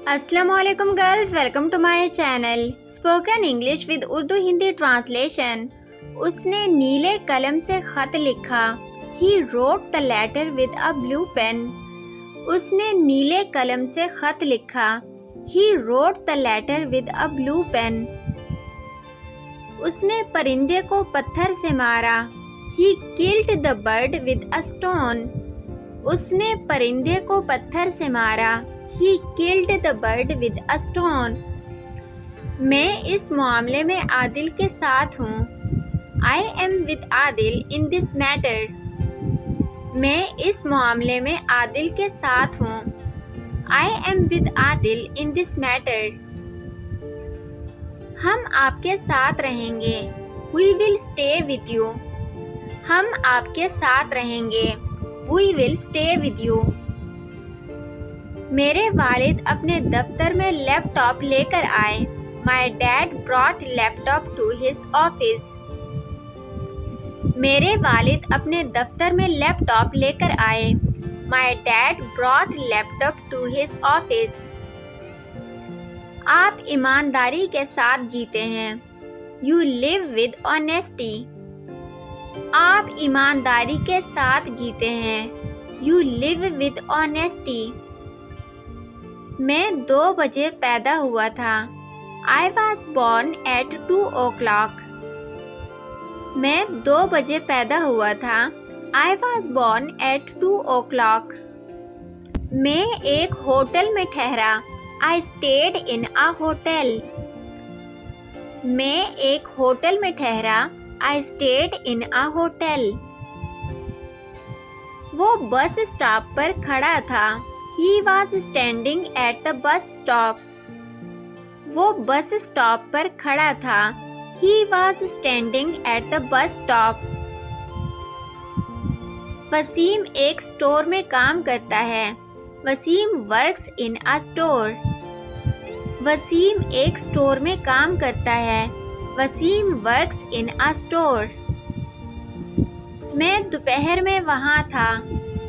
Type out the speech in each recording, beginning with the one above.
अस्सलामुअलैकुम girls, welcome to my channel spoken English with Urdu Hindi translation. उसने नीले कलम से खत लिखा। He wrote the letter with a blue pen. उसने नीले कलम से खत लिखा। He wrote the letter with a blue pen. उसने परिंदे को पत्थर से मारा। He killed the bird with a stone. उसने परिंदे को पत्थर से मारा। He killed the bird with a stone. मैं इस मामले में आदिल के साथ हूँ। I am with Adil in this matter. मैं इस मामले में आदिल के साथ हूँ। I am with Adil in this matter. हम आपके साथ रहेंगे। We will stay with you. हम आपके साथ रहेंगे। We will stay with you. मेरे वालिद अपने दफ्तर में लैपटॉप लेकर आए। My dad brought laptop to his office. मेरे वालिद अपने दफ्तर में लैपटॉप लेकर आए। My dad brought laptop to his office. आप ईमानदारी के साथ जीते हैं। You live with honesty. आप ईमानदारी के साथ जीते हैं। You live with honesty. मैं 2 बजे पैदा हुआ था। I was born at 2 o'clock. मैं 2 बजे पैदा हुआ था। I was born at 2 o'clock. मैं एक होटल में ठहरा। I stayed in a hotel. मैं एक होटल में ठहरा। I stayed in a hotel. वो बस स्टॉप पर खड़ा था। He was standing at the bus stop. वो बस स्टॉप पर खड़ा था। He was standing at the bus stop. Wasim एक स्टोर में काम करता है। Wasim works in a store. Wasim एक स्टोर में काम करता है। Wasim works in a store. मैं दोपहर में वहाँ था।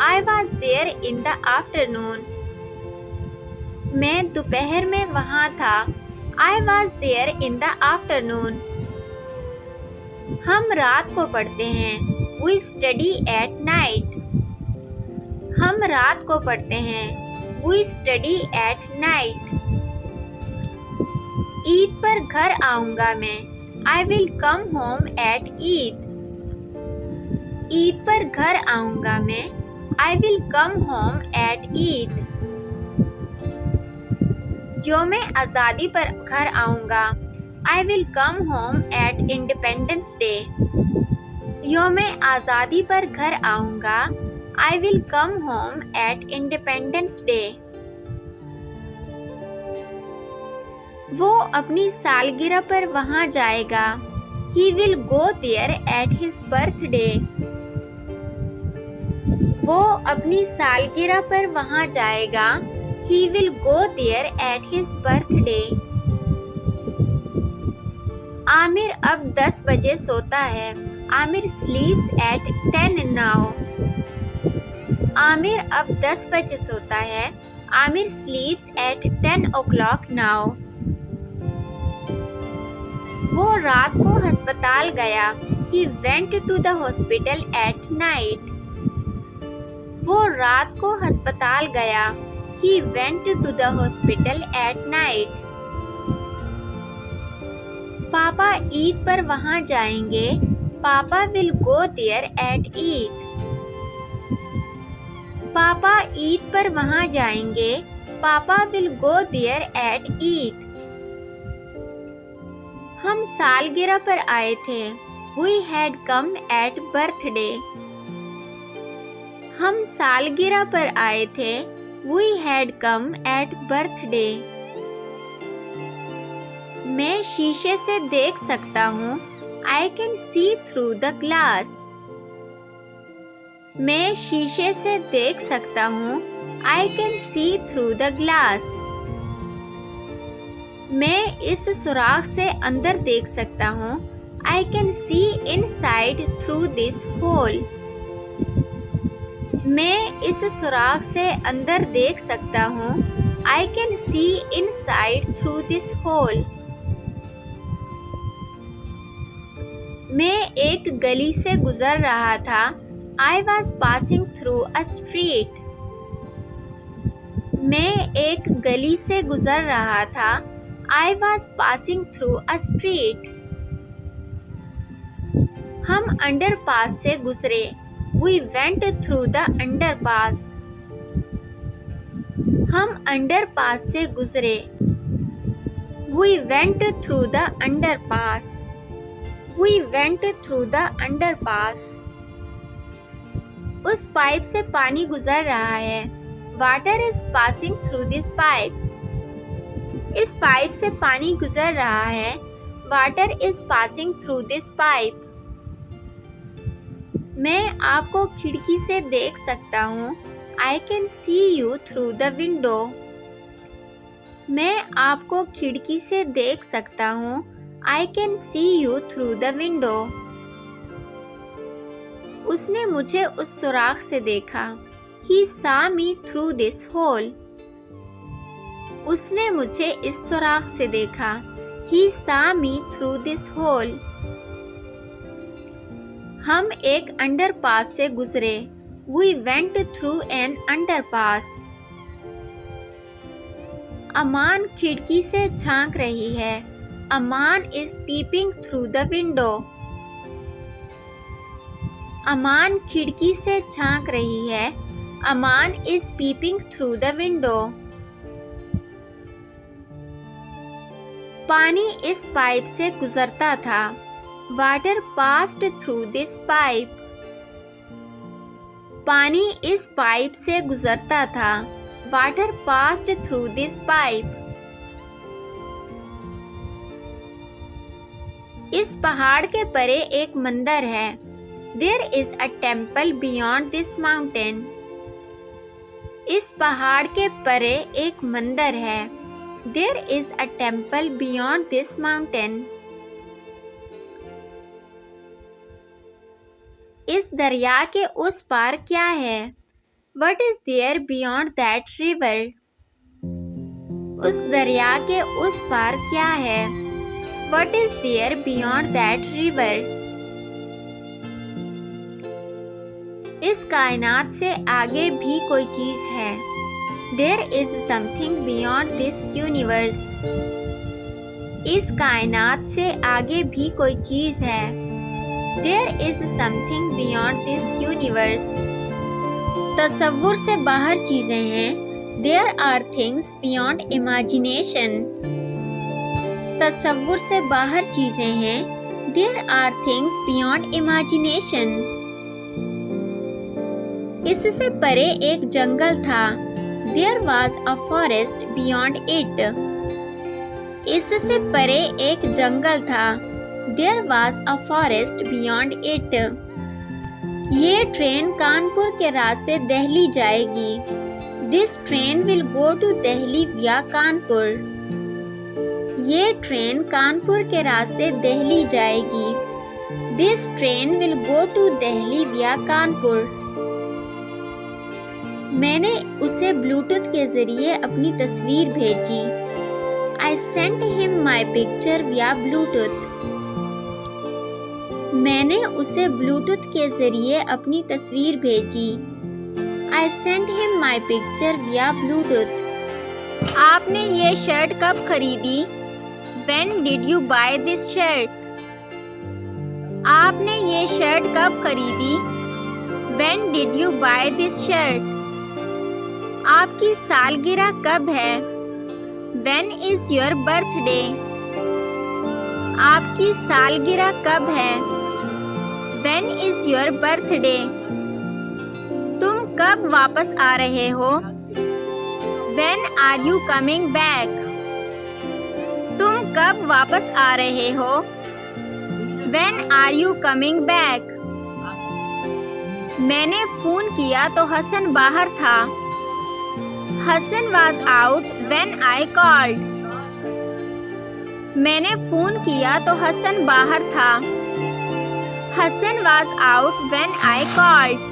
I was there in the afternoon. मैं दोपहर में वहाँ था। I was there in the afternoon. हम रात को पढ़ते हैं। We study at night. हम रात को पढ़ते हैं। We study at night. Eid पर घर आऊँगा मैं। I will come home at Eid. Eid पर घर आऊँगा मैं। I will come home at Eid. यौम आज़ादी पर घर आऊँगा। I will come home at Independence Day. यौम आज़ादी पर घर आऊँगा। I will come home at Independence Day. वो अपनी सालगिरह पर वहाँ जाएगा। He will go there at his birthday. वो अपनी सालगिरह पर वहाँ जाएगा। He will go there at his birthday. Aamir अब 10 बजे सोता है। Aamir sleeps at 10 now. Aamir अब 10 बजे सोता है। Aamir sleeps at 10 o'clock now. वो रात को अस्पताल गया। He went to the hospital at night. वो रात को अस्पताल गया। He went to the hospital at night. पापा ईद पर वहाँ जाएंगे। पापा will go there at Eid. पापा ईद पर वहाँ जाएंगे। पापा will go there at Eid. हम सालगिरह पर आए थे। We had come at birthday. हम सालगिरह पर आए थे। We had come at birthday. मैं शीशे से देख सकता हूँ। I can see through the glass. मैं शीशे से देख सकता हूँ। I can see through the glass. मैं इस सुराख से अंदर देख सकता हूँ। I can see inside through this hole. मैं इस सुराख से अंदर देख सकता हूँ। I can see inside through this hole. मैं एक गली से गुजर रहा था. I was passing through a street. मैं एक गली से गुजर रहा था. I was passing through a street. हम अंडरपास से गुजरे. We went through the underpass. हम अंडरपास से गुजरे. We went through the underpass. We went through the underpass. उस पाइप से पानी गुजर रहा है. Water is passing through this pipe. इस पाइप से पानी गुजर रहा है. Water is passing through this pipe. मैं आपको खिड़की से देख सकता हूँ. I can see you through the window. मैं आपको खिड़की से देख सकता हूँ. I can see you through the window. उसने मुझे उस सुराख से देखा. He saw me through this hole. उसने मुझे इस सुराख से देखा. He saw me through this hole. हम एक अंडरपास से गुजरे. We went through an underpass. अमान खिड़की से झांक रही है. अमान is peeping through the window. अमान खिड़की से झांक रही है. अमान is peeping through the window. पानी इस पाइप से गुजरता था. Water passed through this pipe. पानी इस पाइप से गुजरता था. Water passed through this pipe. इस पहाड़ के परे एक मंदिर है. There is a temple beyond this mountain. इस पहाड़ के परे एक मंदिर है. There is a temple beyond this mountain. इस दरिया के उस पार क्या है? What is there beyond that river? उस दरिया के उस पार क्या है? What is there beyond that river? इस कायनात से आगे भी कोई चीज है. There is something beyond this universe. इस कायनात से आगे भी कोई चीज है. There is something beyond this universe. तसव्वुर से बाहर चीजें हैं. There are things beyond imagination. तसव्वुर से बाहर चीजें हैं. There are things beyond imagination. इससे परे एक जंगल था. There was a forest beyond it. इससे परे एक जंगल था. There was a forest beyond it. ये ट्रेन कानपुर के रास्ते दिल्ली जाएगी. This train will go to Delhi via Kanpur. ये ट्रेन कानपुर के रास्ते दिल्ली जाएगी. This train will go to Delhi via Kanpur. मैंने उसे ब्लूटूथ के जरिए अपनी तस्वीर भेजी. I sent him my picture via Bluetooth. मैंने उसे ब्लूटूथ के जरिए अपनी तस्वीर भेजी. I sent him my picture via Bluetooth. आपने ये शर्ट कब खरीदी? When did you buy this shirt? आपने ये शर्ट कब खरीदी? When did you buy this shirt? आपकी सालगिरह कब है? When is your birthday? आपकी सालगिरह कब है? When is your birthday? तुम कब वापस आ रहे हो? When are you coming back? तुम कब वापस आ रहे हो? When are you coming back? मैंने फोन किया तो हसन बाहर था. Hasan was out when I called. मैंने फोन किया तो हसन बाहर था. Hasan was out when I called.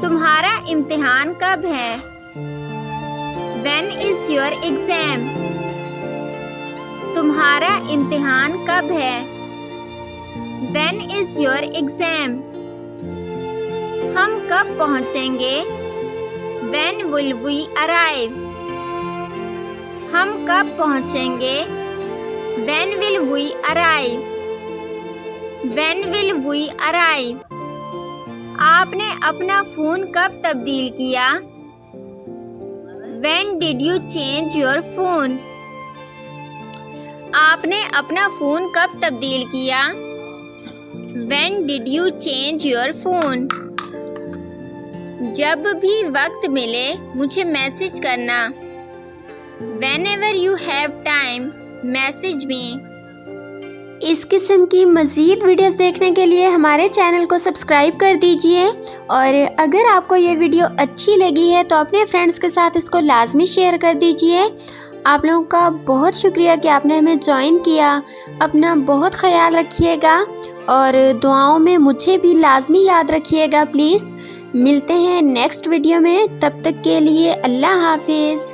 तुम्हारा इम्तिहान कब है? When is your exam? तुम्हारा इम्तिहान कब है? When is your exam? हम कब पहुँचेंगे? When will we arrive? हम कब पहुँचेंगे? When will we arrive? When will we arrive? आपने अपना फ़ोन कब तब्दील किया? When did you change your phone? आपने अपना फ़ोन कब तब्दील किया? When did you change your phone? जब भी वक्त मिले मुझे मैसेज करना। Whenever you have time, message me. इस किस्म की मज़ीद वीडियोस देखने के लिए हमारे चैनल को सब्सक्राइब कर दीजिए और अगर आपको ये वीडियो अच्छी लगी है तो अपने फ्रेंड्स के साथ इसको लाजमी शेयर कर दीजिए। आप लोगों का बहुत शुक्रिया कि आपने हमें ज्वाइन किया। अपना बहुत ख्याल रखिएगा और दुआओं में मुझे भी लाजमी याद रखिएगा प्लीज़। मिलते हैं नेक्स्ट वीडियो में, तब तक के लिए अल्लाह हाफिज़।